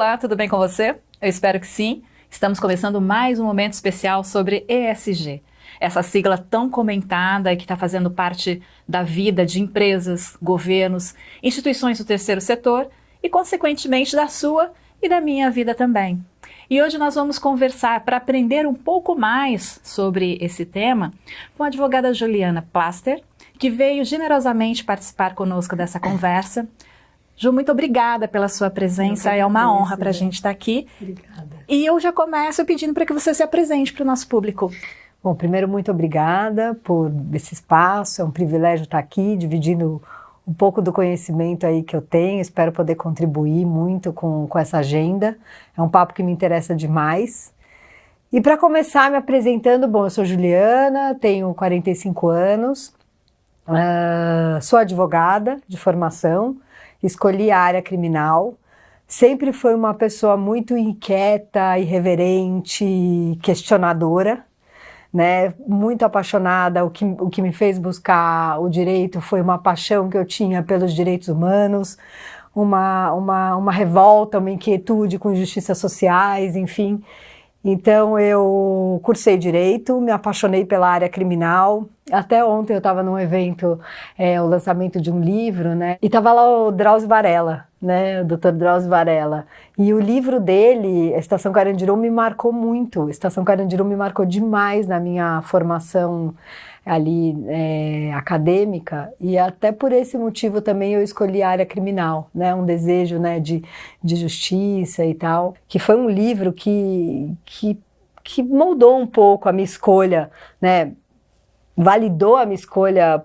Olá, tudo bem com você? Eu espero que sim. Estamos começando mais um momento especial sobre ESG. Essa sigla tão comentada e que está fazendo parte da vida de empresas, governos, instituições do terceiro setor e, consequentemente, da sua e da minha vida também. E hoje nós vamos conversar para aprender um pouco mais sobre esse tema com a advogada Juliana Plaster, que veio generosamente participar conosco dessa conversa. Ju, muito obrigada pela sua presença, é uma honra para a gente estar aqui. Obrigada. E eu já começo pedindo para que você se apresente para o nosso público. Bom, primeiro, muito obrigada por esse espaço, é um privilégio estar aqui, dividindo um pouco do conhecimento aí que eu tenho, espero poder contribuir muito com essa agenda, é um papo que me interessa demais. E para começar me apresentando, bom, eu sou Juliana, tenho 45 anos, sou advogada de formação, escolhi a área criminal, sempre fui uma pessoa muito inquieta, irreverente, questionadora, né? Muito apaixonada. O que me fez buscar o direito foi uma paixão que eu tinha pelos direitos humanos, uma revolta, uma inquietude com injustiças sociais, enfim. Então eu cursei Direito, me apaixonei pela área criminal. Até ontem eu estava num evento, o lançamento de um livro, né? E estava lá o Drauzio Varela, né? O Dr. Drauzio Varela. E o livro dele, Estação Carandiru, me marcou muito. Estação Carandiru me marcou demais na minha formação ali acadêmica, e até por esse motivo também eu escolhi a área criminal, né, um desejo, né, de justiça e tal, que foi um livro que moldou um pouco a minha escolha, né, validou a minha escolha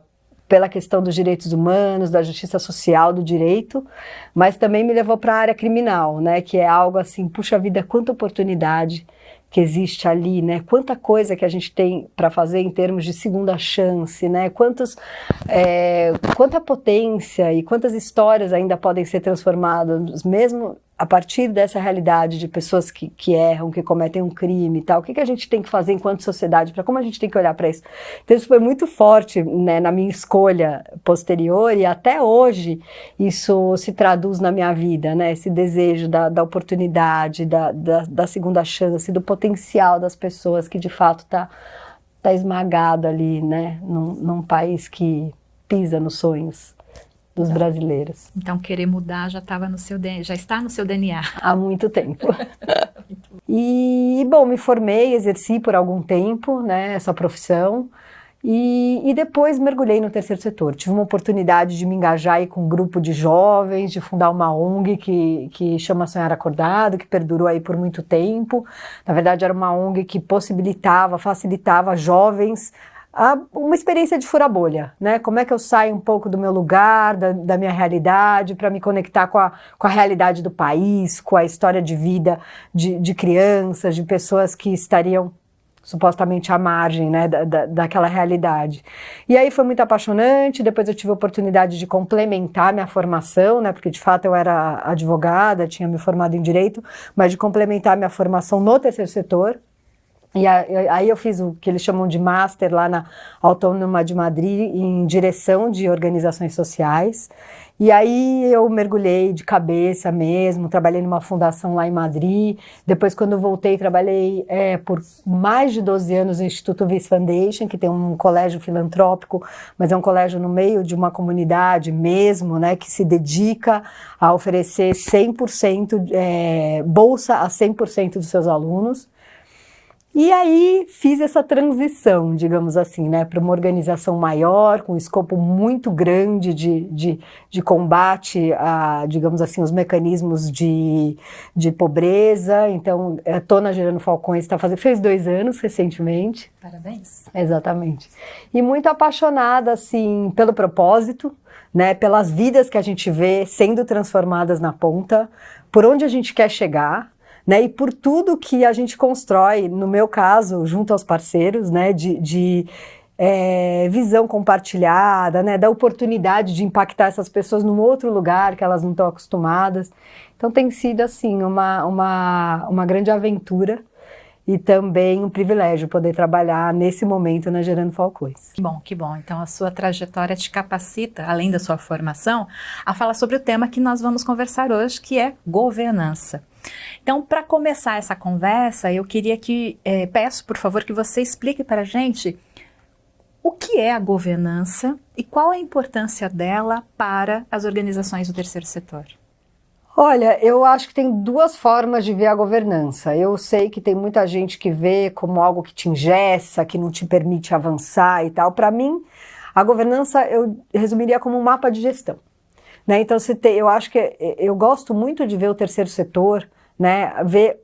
pela questão dos direitos humanos, da justiça social, do direito, mas também me levou para a área criminal, né, que é algo assim, puxa vida, quanta oportunidade que existe ali, né? Quanta coisa que a gente tem para fazer em termos de segunda chance, né? Quanta potência e quantas histórias ainda podem ser transformadas, mesmo a partir dessa realidade de pessoas que erram, que cometem um crime e tal. O que a gente tem que fazer enquanto sociedade, para como a gente tem que olhar para isso? Então isso foi muito forte, né, na minha escolha posterior, e até hoje isso se traduz na minha vida, né? Esse desejo da oportunidade, da segunda chance, do potencial das pessoas que de fato tá esmagado ali, né, num país que pisa nos sonhos dos brasileiros. Então, querer mudar já está no seu DNA. Há muito tempo. E, bom, me formei, exerci por algum tempo, né, essa profissão, e depois mergulhei no terceiro setor. Tive uma oportunidade de me engajar aí com um grupo de jovens, de fundar uma ONG que chama Sonhar Acordado, que perdurou aí por muito tempo. Na verdade, era uma ONG que facilitava jovens uma experiência de furar bolha, né? Como é que eu saio um pouco do meu lugar, da minha realidade, para me conectar com a realidade do país, com a história de vida de crianças, de pessoas que estariam supostamente à margem, né, daquela realidade. E aí foi muito apaixonante. Depois eu tive a oportunidade de complementar minha formação, né, porque de fato eu era advogada, tinha me formado em Direito, mas de complementar minha formação no terceiro setor. E aí eu fiz o que eles chamam de Master lá na Autônoma de Madrid em direção de organizações sociais. E aí eu mergulhei de cabeça mesmo, trabalhei numa fundação lá em Madrid. Depois, quando eu voltei, trabalhei por mais de 12 anos no Instituto Vice Foundation, que tem um colégio filantrópico, mas é um colégio no meio de uma comunidade mesmo, né, que se dedica a oferecer 100%, bolsa a 100% dos seus alunos. E aí fiz essa transição, digamos assim, né, para uma organização maior, com um escopo muito grande de combate a, digamos assim, os mecanismos de pobreza. Então, estou na Gerando Falcões, fez 2 anos recentemente. Parabéns. Exatamente. E muito apaixonada, assim, pelo propósito, né, pelas vidas que a gente vê sendo transformadas na ponta, por onde a gente quer chegar, né, e por tudo que a gente constrói, no meu caso, junto aos parceiros, né, de visão compartilhada, né, da oportunidade de impactar essas pessoas num outro lugar que elas não estão acostumadas. Então tem sido assim uma grande aventura e também um privilégio poder trabalhar nesse momento na Gerando Falcões. Que bom. Então a sua trajetória te capacita, além da sua formação, a falar sobre o tema que nós vamos conversar hoje, que é governança. Então, para começar essa conversa, eu queria peço, por favor, que você explique para a gente o que é a governança e qual a importância dela para as organizações do terceiro setor. Olha, eu acho que tem duas formas de ver a governança. Eu sei que tem muita gente que vê como algo que te engessa, que não te permite avançar e tal. Para mim, a governança eu resumiria como um mapa de gestão, né? Então, eu acho que eu gosto muito de ver o terceiro setor, né? Ver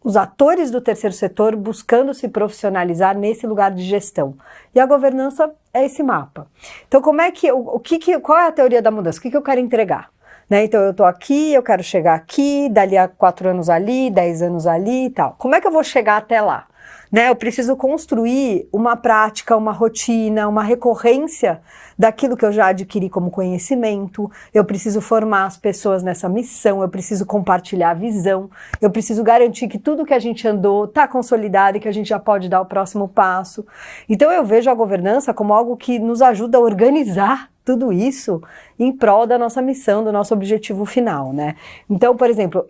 os atores do terceiro setor buscando se profissionalizar nesse lugar de gestão. E a governança é esse mapa. Então, qual é a teoria da mudança? O que eu quero entregar? Né? Então eu estou aqui, eu quero chegar aqui, dali a 4 anos ali, 10 anos ali e tal. Como é que eu vou chegar até lá? Né? Eu preciso construir uma prática, uma rotina, uma recorrência daquilo que eu já adquiri como conhecimento. Eu preciso formar as pessoas nessa missão, eu preciso compartilhar a visão, eu preciso garantir que tudo que a gente andou está consolidado e que a gente já pode dar o próximo passo. Então eu vejo a governança como algo que nos ajuda a organizar tudo isso em prol da nossa missão, do nosso objetivo final, né? Então, por exemplo,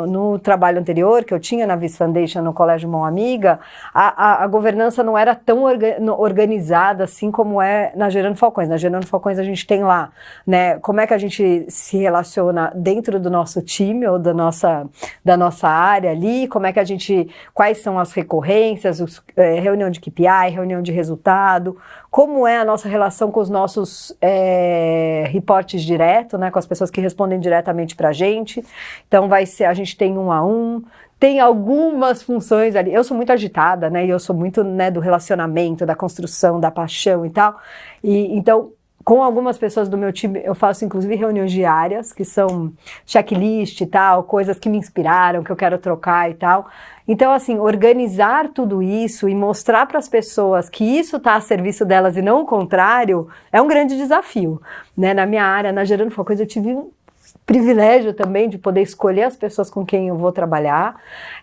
no trabalho anterior que eu tinha na Viz Foundation, no Colégio Mão Amiga, a governança não era tão organizada assim como é na Gerando Falcões. Na Gerando Falcões a gente tem lá, né, como é que a gente se relaciona dentro do nosso time ou da nossa área ali, quais são as recorrências, reunião de KPI, reunião de resultado, como é a nossa relação com os nossos reportes direto, né, com as pessoas que respondem diretamente para a gente. Então a gente tem 1 a 1, tem algumas funções ali. Eu sou muito agitada, né, e eu sou muito, né, do relacionamento, da construção, da paixão e tal. E então, com algumas pessoas do meu time, eu faço inclusive reuniões diárias, que são checklist e tal, coisas que me inspiraram, que eu quero trocar e tal. Então, assim, organizar tudo isso e mostrar para as pessoas que isso está a serviço delas e não o contrário, é um grande desafio, né? Na minha área, na Gerando Falcões, eu tive um privilégio também de poder escolher as pessoas com quem eu vou trabalhar,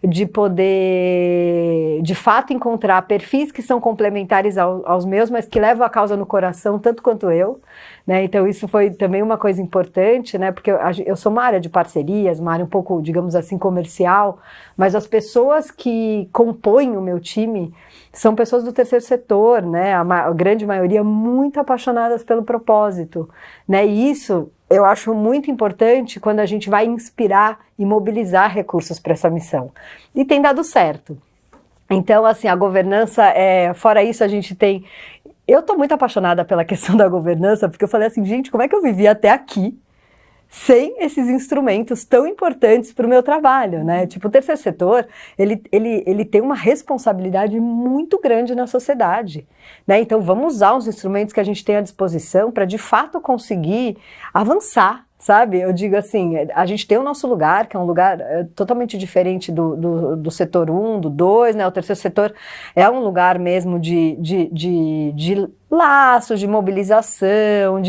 de poder, de fato, encontrar perfis que são complementares aos meus, mas que levam a causa no coração tanto quanto eu, né? Então isso foi também uma coisa importante, né? Porque eu sou uma área de parcerias, uma área um pouco, digamos assim, comercial, mas as pessoas que compõem o meu time são pessoas do terceiro setor, né? A grande maioria muito apaixonadas pelo propósito, né? E isso eu acho muito importante quando a gente vai inspirar e mobilizar recursos para essa missão. E tem dado certo. Então, assim, a governança, fora isso, a gente tem... Eu estou muito apaixonada pela questão da governança, porque eu falei assim, gente, como é que eu vivi até aqui sem esses instrumentos tão importantes para o meu trabalho, né? Tipo, o terceiro setor, ele tem uma responsabilidade muito grande na sociedade, né? Então, vamos usar os instrumentos que a gente tem à disposição para, de fato, conseguir avançar, sabe? Eu digo assim, a gente tem o nosso lugar, que é um lugar totalmente diferente do setor 1, do 2, né? O terceiro setor é um lugar mesmo de laços, de mobilização,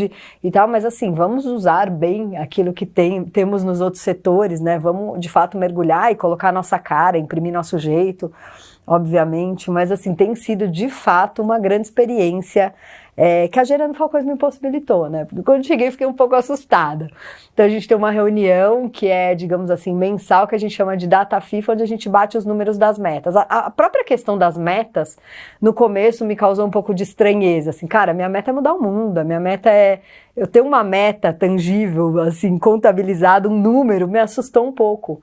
e tal, mas assim, vamos usar bem aquilo que temos nos outros setores, né? Vamos, de fato, mergulhar e colocar a nossa cara, imprimir nosso jeito, obviamente, mas assim, tem sido, de fato, uma grande experiência que a Gerando Falcões me possibilitou, né? Porque quando cheguei, fiquei um pouco assustada. Então, a gente tem uma reunião que é, digamos assim, mensal, que a gente chama de data FIFA, onde a gente bate os números das metas. A própria questão das metas, no começo, me causou um pouco de estranheza. Assim, cara, minha meta é mudar o mundo, a minha meta é... Eu ter uma meta tangível, assim, contabilizada, um número, me assustou um pouco.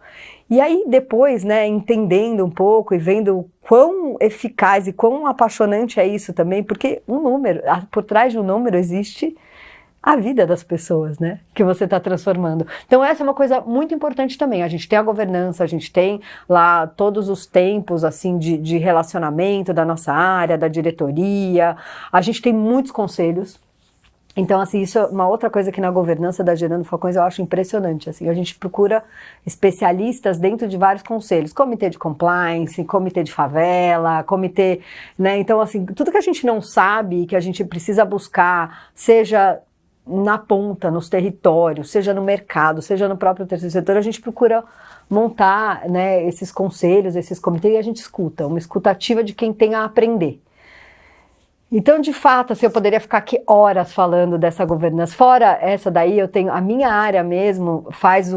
E aí, depois, né, entendendo um pouco e vendo quão eficaz e quão apaixonante é isso também, porque um número, por trás de um número existe a vida das pessoas, né, que você está transformando. Então essa é uma coisa muito importante também. A gente tem a governança, a gente tem lá todos os tempos, assim, de relacionamento da nossa área, da diretoria, a gente tem muitos conselhos. Então, assim, isso é uma outra coisa que na governança da Gerando Falcões eu acho impressionante, assim, a gente procura especialistas dentro de vários conselhos, comitê de compliance, comitê de favela, comitê, né, então, assim, tudo que a gente não sabe, que a gente precisa buscar, seja na ponta, nos territórios, seja no mercado, seja no próprio terceiro setor, a gente procura montar, né, esses conselhos, esses comitês, e a gente escuta, uma escuta ativa de quem tem a aprender. Então, de fato, assim, eu poderia ficar aqui horas falando dessa governança. Fora essa daí, eu tenho, a minha área mesmo faz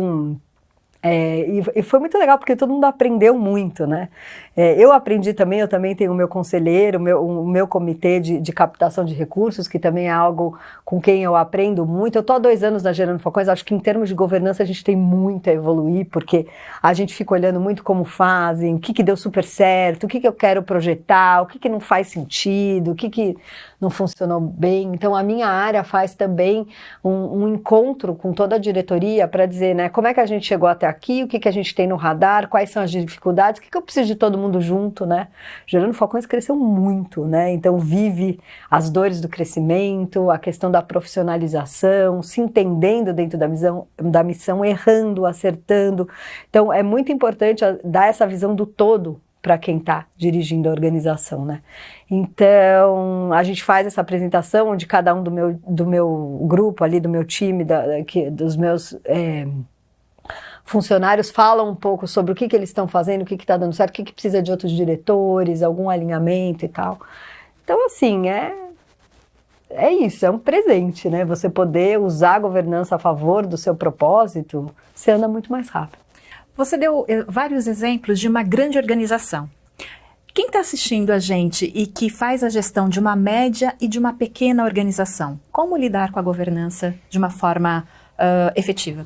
e foi muito legal porque todo mundo aprendeu muito, né? Eu aprendi também, eu também tenho o meu conselheiro, o meu comitê de captação de recursos, que também é algo com quem eu aprendo muito. Eu estou há 2 anos na Gerando Falcões, acho que em termos de governança a gente tem muito a evoluir, porque a gente fica olhando muito como fazem, o que deu super certo, o que eu quero projetar, o que não faz sentido, o que não funcionou bem. Então a minha área faz também um encontro com toda a diretoria para dizer, né, como é que a gente chegou até aqui, o que a gente tem no radar, quais são as dificuldades, o que eu preciso de todo mundo junto, né? Gerando Falcões cresceu muito, né? Então vive as dores do crescimento, a questão da profissionalização, se entendendo dentro da missão, errando, acertando. Então é muito importante dar essa visão do todo para quem está dirigindo a organização, né? Então, a gente faz essa apresentação onde cada um do meu grupo ali, do meu time, dos meus funcionários falam um pouco sobre o que eles estão fazendo, o que está dando certo, o que precisa de outros diretores, algum alinhamento e tal. Então, assim, é isso, é um presente, né? Você poder usar a governança a favor do seu propósito, você anda muito mais rápido. Você deu vários exemplos de uma grande organização. Quem está assistindo a gente e que faz a gestão de uma média e de uma pequena organização, como lidar com a governança de uma forma efetiva?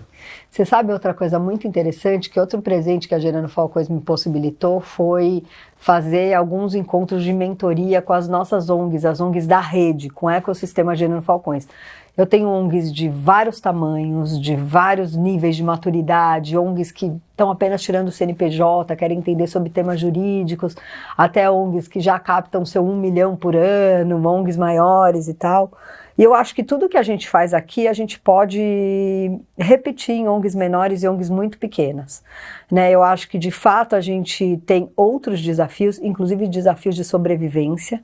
Você sabe outra coisa muito interessante, que outro presente que a Gerando Falcões me possibilitou foi fazer alguns encontros de mentoria com as nossas ONGs, as ONGs da rede, com o ecossistema Gerando Falcões. Eu tenho ONGs de vários tamanhos, de vários níveis de maturidade, ONGs que estão apenas tirando o CNPJ, querem entender sobre temas jurídicos, até ONGs que já captam seu 1 milhão por ano, ONGs maiores e tal. E eu acho que tudo que a gente faz aqui, a gente pode repetir em ONGs menores e ONGs muito pequenas, né? Eu acho que, de fato, a gente tem outros desafios, inclusive desafios de sobrevivência,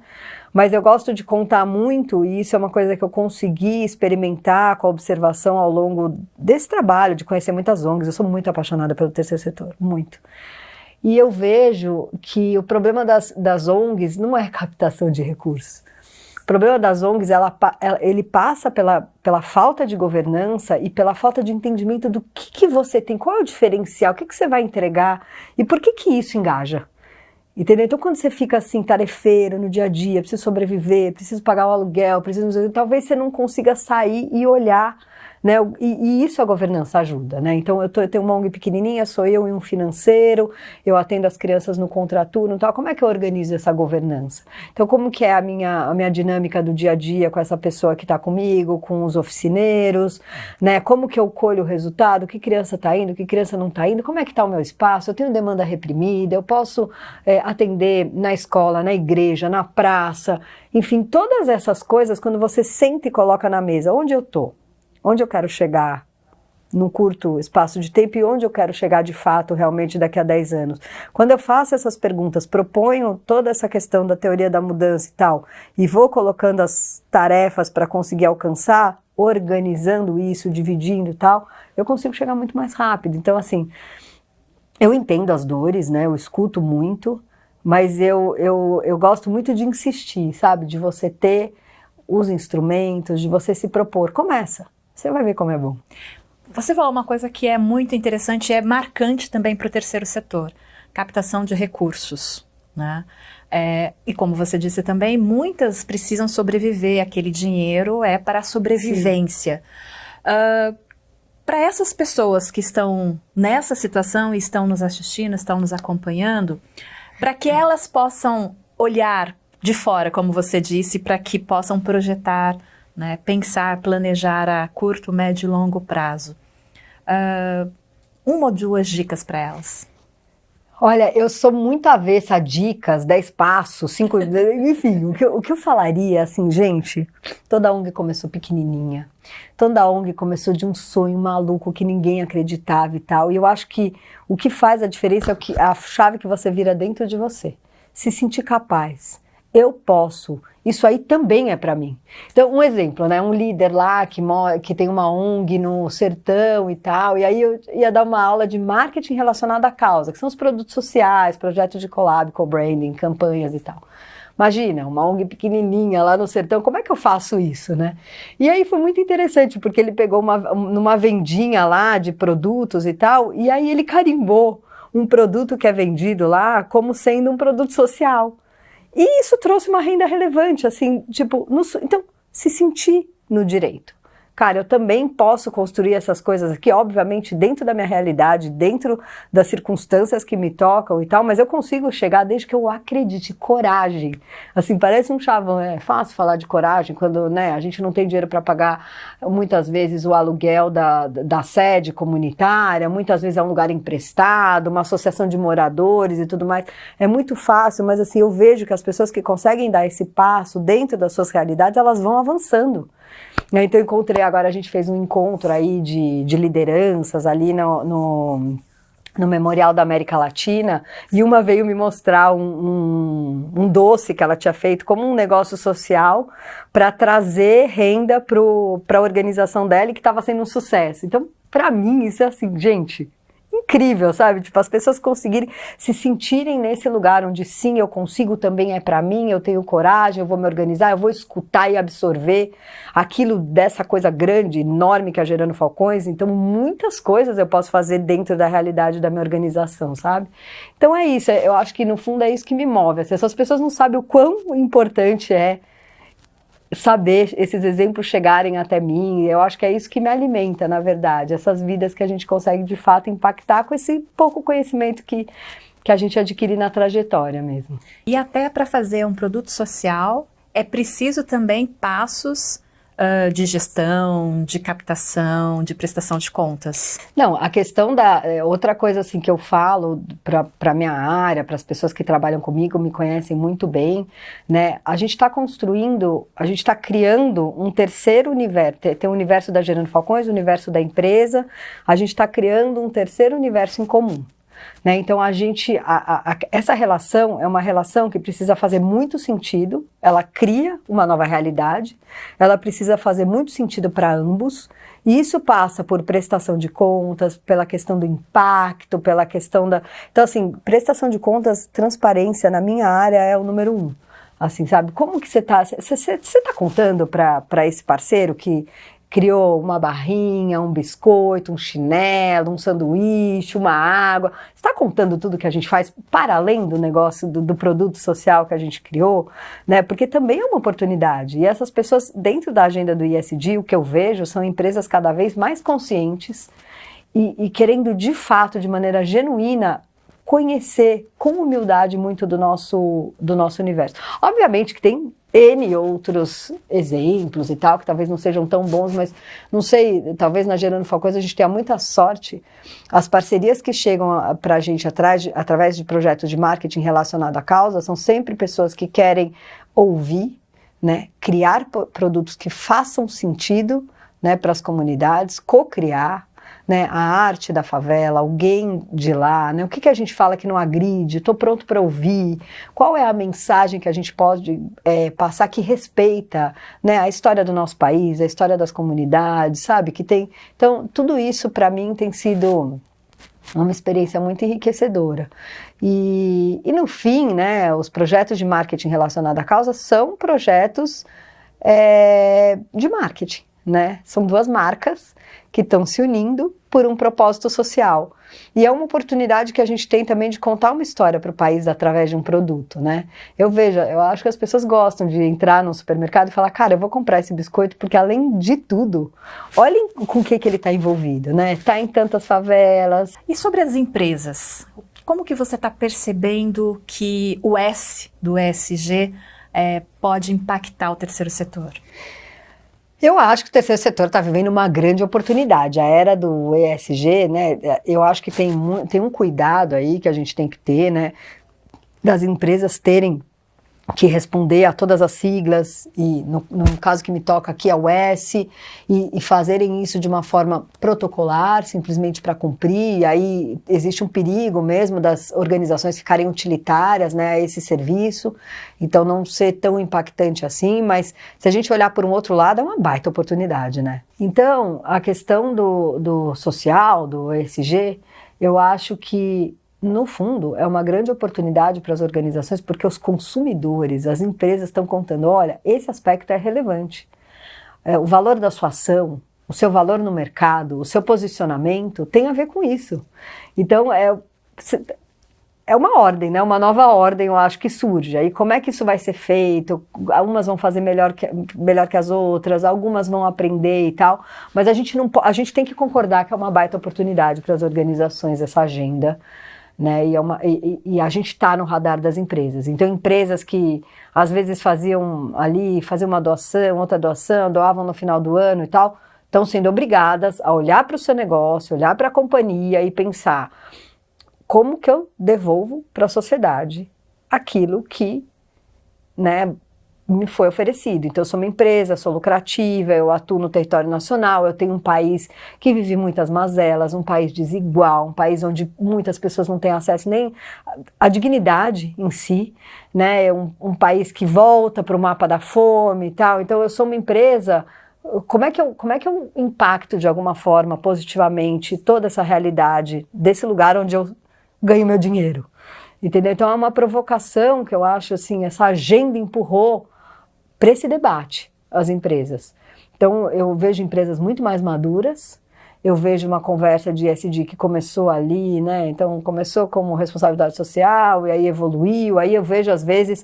mas eu gosto de contar muito, e isso é uma coisa que eu consegui experimentar com a observação ao longo desse trabalho, de conhecer muitas ONGs. Eu sou muito apaixonada pelo terceiro setor, muito. E eu vejo que o problema das ONGs não é captação de recursos. O problema das ONGs, ele passa pela falta de governança e pela falta de entendimento do que você tem, qual é o diferencial, o que você vai entregar e por que isso engaja. Entendeu? Então, quando você fica assim, tarefeiro no dia a dia, preciso sobreviver, preciso pagar o aluguel, talvez você não consiga sair e olhar, né? E isso a governança ajuda, né? Então, eu tenho uma ONG pequenininha, sou eu e um financeiro, eu atendo as crianças no contraturno e tal. Como é que eu organizo essa governança? Então, como que é a minha dinâmica do dia a dia com essa pessoa que está comigo, com os oficineiros, né? Como que eu colho o resultado? Que criança está indo? Que criança não está indo? Como é que está o meu espaço? Eu tenho demanda reprimida? Eu posso atender na escola, na igreja, na praça? Enfim, todas essas coisas, quando você senta e coloca na mesa, onde eu estou? Onde eu quero chegar num curto espaço de tempo e onde eu quero chegar de fato realmente daqui a 10 anos. Quando eu faço essas perguntas, proponho toda essa questão da teoria da mudança e tal, e vou colocando as tarefas para conseguir alcançar, organizando isso, dividindo e tal, eu consigo chegar muito mais rápido. Então, assim, eu entendo as dores, né? Eu escuto muito, mas eu gosto muito de insistir, sabe? De você ter os instrumentos, de você se propor. Começa. Você vai ver como é bom. Você falou uma coisa que é muito interessante e é marcante também para o terceiro setor, captação de recursos, né? E como você disse também, muitas precisam sobreviver, aquele dinheiro é para a sobrevivência. Para essas pessoas que estão nessa situação e estão nos assistindo, estão nos acompanhando, para que elas possam olhar de fora, como você disse, para que possam projetar, né, pensar, planejar a curto, médio e longo prazo. 1 ou 2 dicas para elas? Olha, eu sou muito avessa a dicas, 10 passos, 5... Enfim, o que eu falaria, assim, gente, toda ONG começou pequenininha. Toda ONG começou de um sonho maluco que ninguém acreditava e tal. E eu acho que o que faz a diferença é a chave que você vira dentro de você. Se sentir capaz. eu posso, isso aí também é para mim. Então, um exemplo, né, um líder lá que tem uma ONG no sertão e tal, e aí eu ia dar uma aula de marketing relacionado à causa, que são os produtos sociais, projetos de collab, co-branding, campanhas e tal. Imagina, uma ONG pequenininha lá no sertão, como é que eu faço isso, né? E aí foi muito interessante, porque ele pegou numa vendinha lá de produtos e tal, e aí ele carimbou um produto que é vendido lá como sendo um produto social. E isso trouxe uma renda relevante, assim, tipo, então, se sentir no direito. Cara, eu também posso construir essas coisas aqui, obviamente, dentro da minha realidade, dentro das circunstâncias que me tocam e tal, mas eu consigo chegar desde que eu acredite, coragem. Assim, parece um chavão, é fácil falar de coragem quando, né, a gente não tem dinheiro para pagar, muitas vezes, o aluguel da sede comunitária, muitas vezes é um lugar emprestado, uma associação de moradores e tudo mais. É muito fácil, mas assim, eu vejo que as pessoas que conseguem dar esse passo dentro das suas realidades, elas vão avançando. Então eu encontrei, agora a gente fez um encontro aí de lideranças ali no Memorial da América Latina, e uma veio me mostrar um doce que ela tinha feito como um negócio social para trazer renda para a organização dela e que estava sendo um sucesso. Então, para mim, isso é assim, gente, incrível, sabe? Tipo, as pessoas conseguirem se sentirem nesse lugar onde sim, eu consigo, também é pra mim, eu tenho coragem, eu vou me organizar, eu vou escutar e absorver aquilo dessa coisa grande, enorme que é a Gerando Falcões. Então, muitas coisas eu posso fazer dentro da realidade da minha organização, sabe? Então é isso, eu acho que no fundo é isso que me move. Assim, essas pessoas não sabem o quão importante é saber esses exemplos chegarem até mim. Eu acho que é isso que me alimenta, na verdade, essas vidas que a gente consegue de fato impactar com esse pouco conhecimento que a gente adquire na trajetória mesmo. E até para fazer um produto social é preciso também passos de gestão, de captação, de prestação de contas. Não, a questão outra coisa assim que eu falo para minha área, para as pessoas que trabalham comigo, me conhecem muito bem, né? A gente está criando um terceiro universo. Tem o universo da Gerando Falcões, o universo da empresa. A gente está criando um terceiro universo em comum. Né? Então essa relação é uma relação que precisa fazer muito sentido, ela cria uma nova realidade, ela precisa fazer muito sentido para ambos, e isso passa por prestação de contas, pela questão do impacto, pela questão Então assim, prestação de contas, transparência na minha área é o número 1. Assim, sabe, como que você tá contando para esse parceiro que criou uma barrinha, um biscoito, um chinelo, um sanduíche, uma água? Você está contando tudo que a gente faz para além do negócio, do produto social que a gente criou, né? Porque também é uma oportunidade. E essas pessoas, dentro da agenda do ESG, o que eu vejo são empresas cada vez mais conscientes e querendo, de fato, de maneira genuína, conhecer com humildade muito do nosso universo. Obviamente que tem N outros exemplos e tal, que talvez não sejam tão bons, mas não sei, talvez na Gerando Falcões a gente tenha muita sorte. As parcerias que chegam para a gente através de projetos de marketing relacionado à causa são sempre pessoas que querem ouvir, né, criar produtos que façam sentido, né, para as comunidades, co-criar, né, a arte da favela, alguém de lá, né, o que a gente fala que não agride, estou pronto para ouvir, qual é a mensagem que a gente pode passar que respeita, né, a história do nosso país, a história das comunidades, sabe, que tem. Então, tudo isso para mim tem sido uma experiência muito enriquecedora. E no fim, né, os projetos de marketing relacionados à causa são projetos de marketing, né? São duas marcas que estão se unindo por um propósito social. E é uma oportunidade que a gente tem também de contar uma história para o país através de um produto, né? Eu acho que as pessoas gostam de entrar no supermercado e falar, cara, eu vou comprar esse biscoito porque, além de tudo, olhem com o que ele está envolvido, né? Está em tantas favelas. E sobre as empresas, como que você está percebendo que o S do ESG pode impactar o terceiro setor? Eu acho que o terceiro setor está vivendo uma grande oportunidade. A era do ESG, né, eu acho que tem um cuidado aí que a gente tem que ter, né, das empresas terem que responder a todas as siglas, e no caso que me toca aqui, a S, e fazerem isso de uma forma protocolar, simplesmente para cumprir, e aí existe um perigo mesmo das organizações ficarem utilitárias, né, a esse serviço, então não ser tão impactante assim, mas se a gente olhar por um outro lado, é uma baita oportunidade, né. Então, a questão do social, do ESG, eu acho que no fundo, é uma grande oportunidade para as organizações, porque os consumidores, as empresas estão contando, olha, esse aspecto é relevante. O valor da sua ação, o seu valor no mercado, o seu posicionamento tem a ver com isso. Então, é uma ordem, né? Uma nova ordem, eu acho, que surge. Aí como é que isso vai ser feito? Algumas vão fazer melhor que as outras, algumas vão aprender e tal, mas a gente tem que concordar que é uma baita oportunidade para as organizações essa agenda, né, e a gente está no radar das empresas. Então, empresas que às vezes faziam uma doação, outra doação, doavam no final do ano e tal, estão sendo obrigadas a olhar para o seu negócio, olhar para a companhia e pensar como que eu devolvo para a sociedade aquilo que, né, me foi oferecido. Então, eu sou uma empresa, sou lucrativa, eu atuo no território nacional, eu tenho um país que vive muitas mazelas, um país desigual, um país onde muitas pessoas não têm acesso nem à dignidade em si, né? É um país que volta para o mapa da fome e tal. Então, eu sou uma empresa. Como é que eu impacto de alguma forma positivamente toda essa realidade desse lugar onde eu ganho meu dinheiro? Entendeu? Então, é uma provocação que eu acho, assim, essa agenda empurrou para esse debate as empresas. Então, eu vejo empresas muito mais maduras, eu vejo uma conversa de ESG que começou ali, né? Então, começou como responsabilidade social e aí evoluiu, aí eu vejo, às vezes,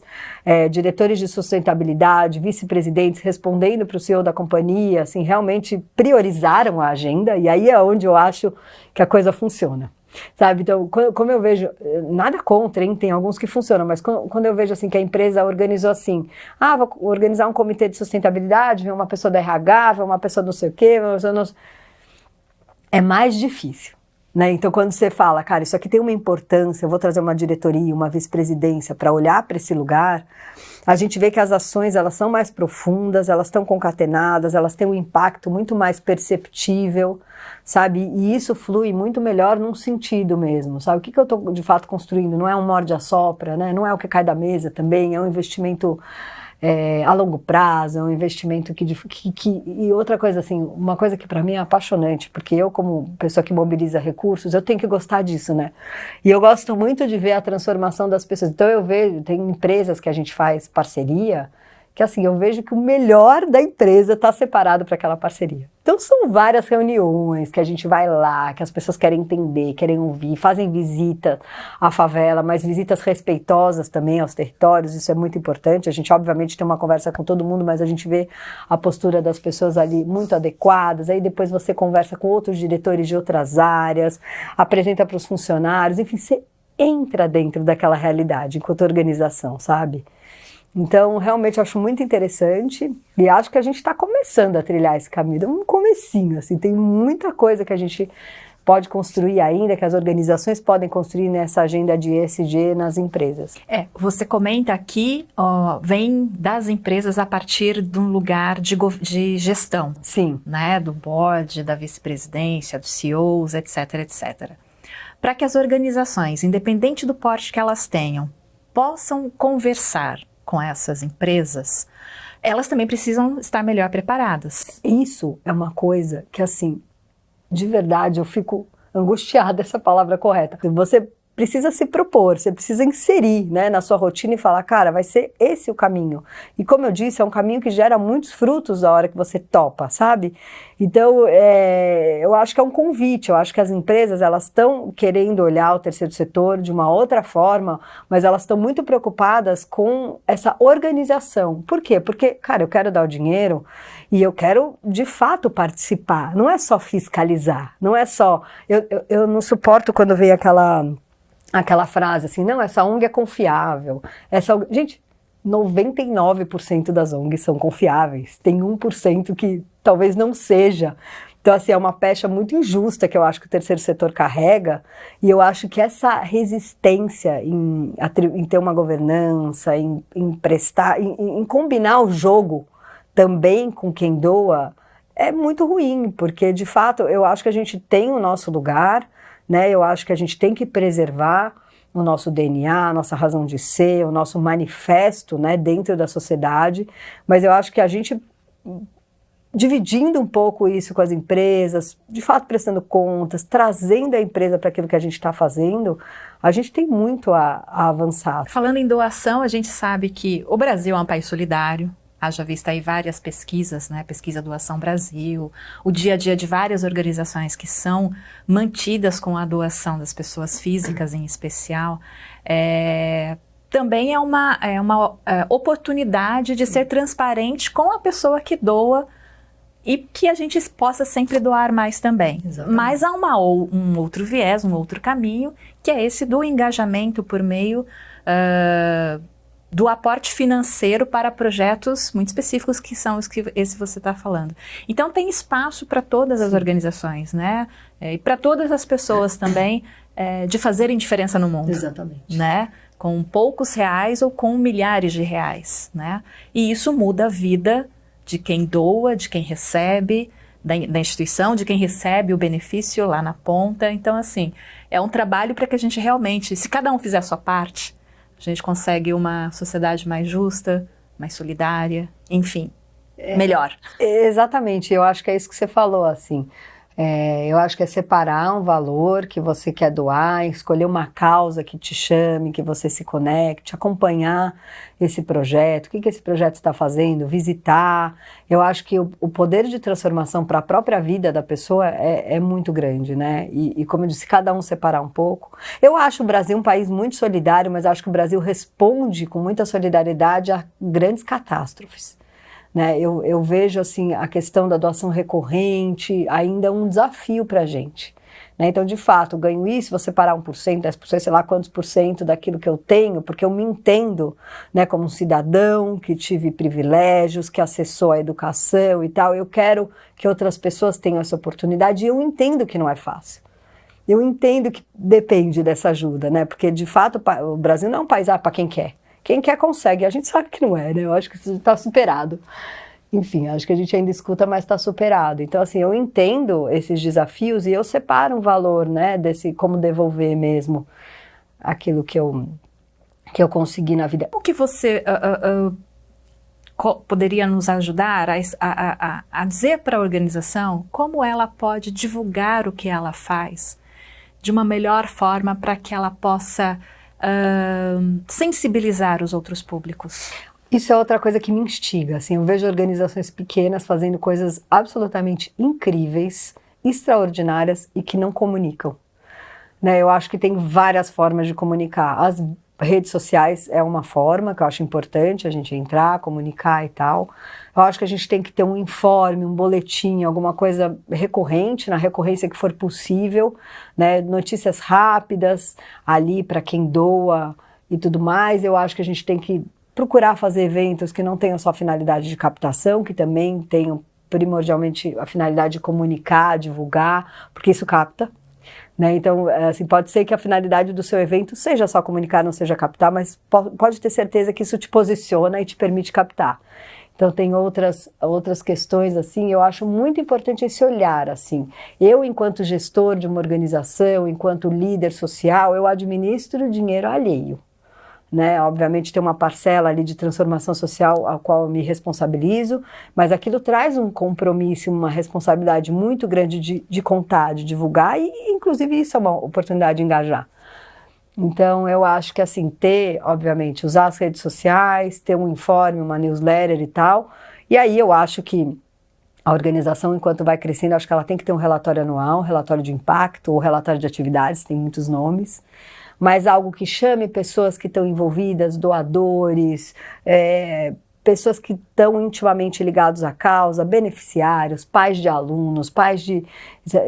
diretores de sustentabilidade, vice-presidentes respondendo para o CEO da companhia, assim, realmente priorizaram a agenda, e aí é onde eu acho que a coisa funciona. Sabe, então, como eu vejo, nada contra, hein? Tem alguns que funcionam, mas quando eu vejo assim que a empresa organizou assim, vou organizar um comitê de sustentabilidade, vem uma pessoa da RH, vem uma pessoa não sei o quê, é mais difícil, né? Então, quando você fala, cara, isso aqui tem uma importância, eu vou trazer uma diretoria, uma vice-presidência para olhar para esse lugar, a gente vê que as ações, elas são mais profundas, elas estão concatenadas, elas têm um impacto muito mais perceptível, sabe? E isso flui muito melhor num sentido mesmo, sabe? O que eu estou, de fato, construindo? Não é um morde-a-sopra, né? Não é o que cai da mesa também, é um investimento a longo prazo, é um investimento e outra coisa assim, uma coisa que para mim é apaixonante, porque eu como pessoa que mobiliza recursos, eu tenho que gostar disso, né? E eu gosto muito de ver a transformação das pessoas. Então eu vejo, tem empresas que a gente faz parceria, que assim, eu vejo que o melhor da empresa está separado para aquela parceria. Então são várias reuniões que a gente vai lá, que as pessoas querem entender, querem ouvir, fazem visita à favela, mas visitas respeitosas também aos territórios, isso é muito importante. A gente obviamente tem uma conversa com todo mundo, mas a gente vê a postura das pessoas ali muito adequadas, aí depois você conversa com outros diretores de outras áreas, apresenta para os funcionários, enfim, você entra dentro daquela realidade enquanto organização, sabe? Então, realmente, eu acho muito interessante e acho que a gente está começando a trilhar esse caminho. É um comecinho, assim, tem muita coisa que a gente pode construir ainda, que as organizações podem construir nessa agenda de ESG nas empresas. Você comenta aqui, vem das empresas a partir de um lugar de gestão. Sim. Né, do board, da vice-presidência, dos CEOs, etc, etc. Para que as organizações, independente do porte que elas tenham, possam conversar com essas empresas, elas também precisam estar melhor preparadas. Isso é uma coisa que, assim, de verdade, eu fico angustiada, essa palavra correta. Você precisa se propor, você precisa inserir, né, na sua rotina e falar, cara, vai ser esse o caminho. E como eu disse, é um caminho que gera muitos frutos a hora que você topa, sabe? Então, eu acho que é um convite, eu acho que as empresas, elas estão querendo olhar o terceiro setor de uma outra forma, mas elas estão muito preocupadas com essa organização. Por quê? Porque, cara, eu quero dar o dinheiro e eu quero, de fato, participar. Não é só fiscalizar, não é só... Eu não suporto quando vem aquela frase assim, não, essa ONG é confiável. Gente, 99% das ONGs são confiáveis. Tem 1% que talvez não seja. Então, assim, é uma pecha muito injusta que eu acho que o terceiro setor carrega, e eu acho que essa resistência em ter uma governança, em prestar, em combinar o jogo também com quem doa, é muito ruim, porque, de fato, eu acho que a gente tem o nosso lugar, né? Eu acho que a gente tem que preservar o nosso DNA, a nossa razão de ser, o nosso manifesto, né, dentro da sociedade, mas eu acho que a gente, dividindo um pouco isso com as empresas, de fato prestando contas, trazendo a empresa para aquilo que a gente está fazendo, a gente tem muito a avançar. Falando em doação, a gente sabe que o Brasil é um país solidário, haja vista aí várias pesquisas, né? Pesquisa Doação Brasil, o dia a dia de várias organizações que são mantidas com a doação das pessoas físicas em especial, também é uma oportunidade de ser transparente com a pessoa que doa e que a gente possa sempre doar mais também. Exatamente. Mas há um outro viés, um outro caminho, que é esse do engajamento por meio do aporte financeiro para projetos muito específicos, que são os que esse você está falando. Então tem espaço para todas as organizações, né? E para todas as pessoas também, de fazerem diferença no mundo. Exatamente. Né? Com poucos reais ou com milhares de reais, né? E isso muda a vida de quem doa, de quem recebe, da instituição, de quem recebe o benefício lá na ponta. Então, assim, é um trabalho para que a gente realmente, se cada um fizer a sua parte, a gente consegue uma sociedade mais justa, mais solidária, enfim, melhor. Exatamente, eu acho que é isso que você falou, assim. Eu acho que é separar um valor que você quer doar, escolher uma causa que te chame, que você se conecte, acompanhar esse projeto, o que esse projeto está fazendo, visitar. Eu acho que o poder de transformação para a própria vida da pessoa é muito grande, né? E como eu disse, cada um separar um pouco. Eu acho o Brasil um país muito solidário, mas acho que o Brasil responde com muita solidariedade a grandes catástrofes. Né, eu vejo assim, a questão da doação recorrente ainda um desafio para a gente. Né? Então, de fato, ganho isso, vou separar 1%, 10%, sei lá quantos por cento daquilo que eu tenho, porque eu me entendo, né, como um cidadão que tive privilégios, que acessou a educação e tal. Eu quero que outras pessoas tenham essa oportunidade e eu entendo que não é fácil. Eu entendo que depende dessa ajuda, né? Porque, de fato, o Brasil não é um país para quem quer. Quem quer consegue, a gente sabe que não é, né? Eu acho que isso está superado. Enfim, acho que a gente ainda escuta, mas está superado. Então, assim, eu entendo esses desafios e eu separo um valor, né, desse como devolver mesmo aquilo que eu consegui na vida. O que você poderia nos ajudar a dizer para a organização como ela pode divulgar o que ela faz de uma melhor forma para que ela possa sensibilizar os outros públicos? Isso é outra coisa que me instiga, assim, eu vejo organizações pequenas fazendo coisas absolutamente incríveis, extraordinárias e que não comunicam. Né? Eu acho que tem várias formas de comunicar. As redes sociais é uma forma que eu acho importante a gente entrar, comunicar e tal. Eu acho que a gente tem que ter um informe, um boletim, alguma coisa recorrente, na recorrência que for possível, né? Notícias rápidas ali para quem doa e tudo mais. Eu acho que a gente tem que procurar fazer eventos que não tenham só finalidade de captação, que também tenham primordialmente a finalidade de comunicar, divulgar, porque isso capta. Né? Então, assim, pode ser que a finalidade do seu evento seja só comunicar, não seja captar, mas pode ter certeza que isso te posiciona e te permite captar. Então, tem outras questões, assim, eu acho muito importante esse olhar, assim. Eu, enquanto gestor de uma organização, enquanto líder social, eu administro dinheiro alheio. Né? Obviamente tem uma parcela ali de transformação social a qual eu me responsabilizo, mas aquilo traz um compromisso, uma responsabilidade muito grande de contar, de divulgar e inclusive isso é uma oportunidade de engajar. Então eu acho que assim, obviamente, usar as redes sociais, ter um informe, uma newsletter e tal, e aí eu acho que a organização, enquanto vai crescendo, acho que ela tem que ter um relatório anual, um relatório de impacto ou relatório de atividades, tem muitos nomes, mas algo que chame pessoas que estão envolvidas, doadores, pessoas que estão intimamente ligados à causa, beneficiários, pais de alunos,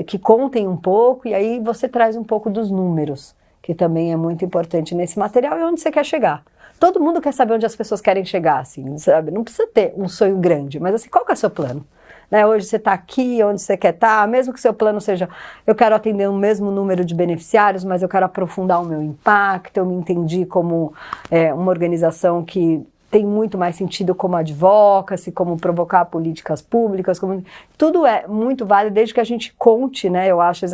que contem um pouco, e aí você traz um pouco dos números, que também é muito importante nesse material e onde você quer chegar. Todo mundo quer saber onde as pessoas querem chegar, assim, sabe? Não precisa ter um sonho grande, mas assim, qual que é o seu plano? né? Hoje você está aqui, onde você quer estar, mesmo que seu plano seja, eu quero atender o mesmo número de beneficiários, mas eu quero aprofundar o meu impacto, eu me entendi como uma organização que tem muito mais sentido como advocacy, como provocar políticas públicas, tudo é muito válido desde que a gente conte, né? Eu acho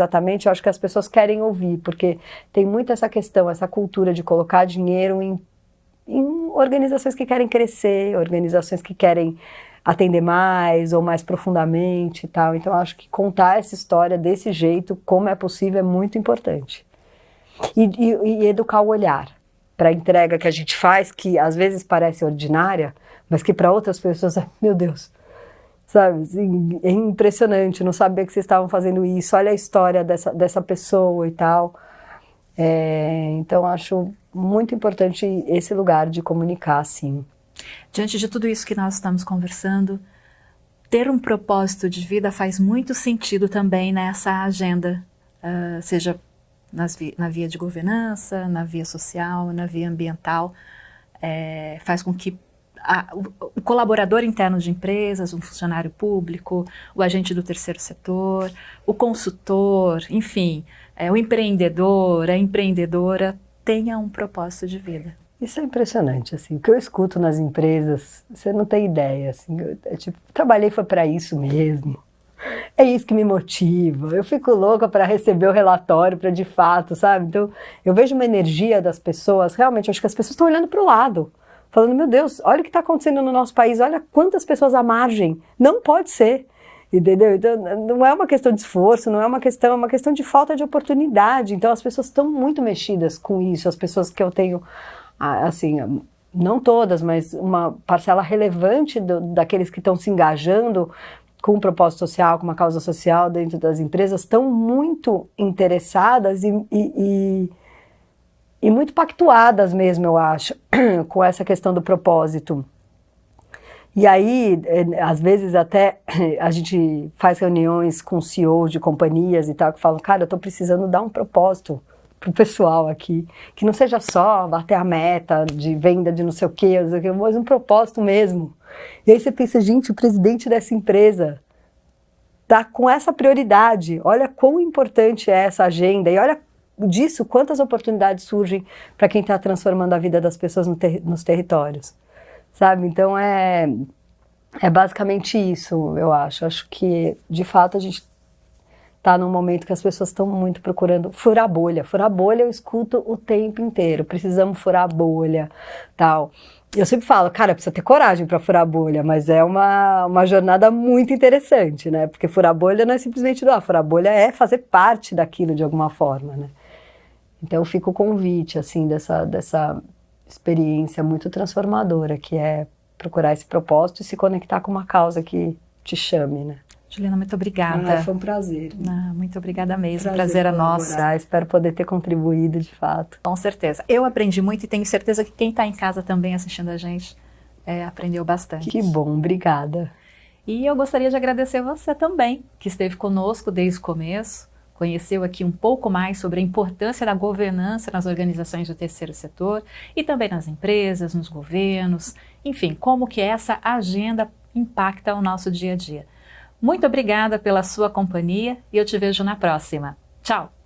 que as pessoas querem ouvir, porque tem muito essa questão, essa cultura de colocar dinheiro em organizações que querem crescer, organizações que querem atender mais ou mais profundamente e tal. Então, acho que contar essa história desse jeito, como é possível, é muito importante. E educar o olhar para a entrega que a gente faz, que às vezes parece ordinária, mas que para outras pessoas, meu Deus, sabe, assim, é impressionante, não sabia que vocês estavam fazendo isso, olha a história dessa pessoa e tal. Então, acho muito importante esse lugar de comunicar, sim. Diante de tudo isso que nós estamos conversando, ter um propósito de vida faz muito sentido também nessa agenda, seja na via de governança, na via social, na via ambiental, faz com que o colaborador interno de empresas, um funcionário público, o agente do terceiro setor, o consultor, enfim, o empreendedor, a empreendedora tenha um propósito de vida. Isso é impressionante, assim, o que eu escuto nas empresas, você não tem ideia, assim, trabalhei foi para isso mesmo. É isso que me motiva, eu fico louca para receber o relatório, para de fato, sabe? Então, eu vejo uma energia das pessoas, realmente, eu acho que as pessoas estão olhando para o lado, falando, meu Deus, olha o que está acontecendo no nosso país, olha quantas pessoas à margem, não pode ser, entendeu? Então, não é uma questão de esforço, não é uma questão de falta de oportunidade, então as pessoas estão muito mexidas com isso, as pessoas que eu tenho, assim, não todas, mas uma parcela relevante daqueles que estão se engajando com um propósito social, com uma causa social dentro das empresas, estão muito interessadas e muito pactuadas mesmo, eu acho, com essa questão do propósito. E aí, às vezes até a gente faz reuniões com CEOs de companhias e tal, que falam, cara, eu estou precisando dar um propósito pro pessoal aqui, que não seja só bater a meta de venda de não sei o quê, mas um propósito mesmo. E aí você pensa, gente, o presidente dessa empresa está com essa prioridade, olha quão importante é essa agenda, e olha disso quantas oportunidades surgem para quem está transformando a vida das pessoas nos territórios, sabe? Então é basicamente isso, eu acho. Acho que, de fato, a gente está num momento que as pessoas estão muito procurando furar bolha. Furar bolha eu escuto o tempo inteiro, precisamos furar a bolha, tal. Eu sempre falo, cara, precisa ter coragem para furar a bolha, mas é uma jornada muito interessante, né? Porque furar a bolha não é simplesmente furar a bolha é fazer parte daquilo de alguma forma, né? Então fica o convite, assim, dessa experiência muito transformadora, que é procurar esse propósito e se conectar com uma causa que te chame, né? Juliana, muito obrigada. Foi um prazer. Muito obrigada mesmo, prazer é nosso. Espero poder ter contribuído de fato. Com certeza. Eu aprendi muito e tenho certeza que quem está em casa também assistindo a gente aprendeu bastante. Que bom, obrigada. E eu gostaria de agradecer você também, que esteve conosco desde o começo, conheceu aqui um pouco mais sobre a importância da governança nas organizações do terceiro setor e também nas empresas, nos governos, enfim, como que essa agenda impacta o nosso dia a dia. Muito obrigada pela sua companhia e eu te vejo na próxima. Tchau!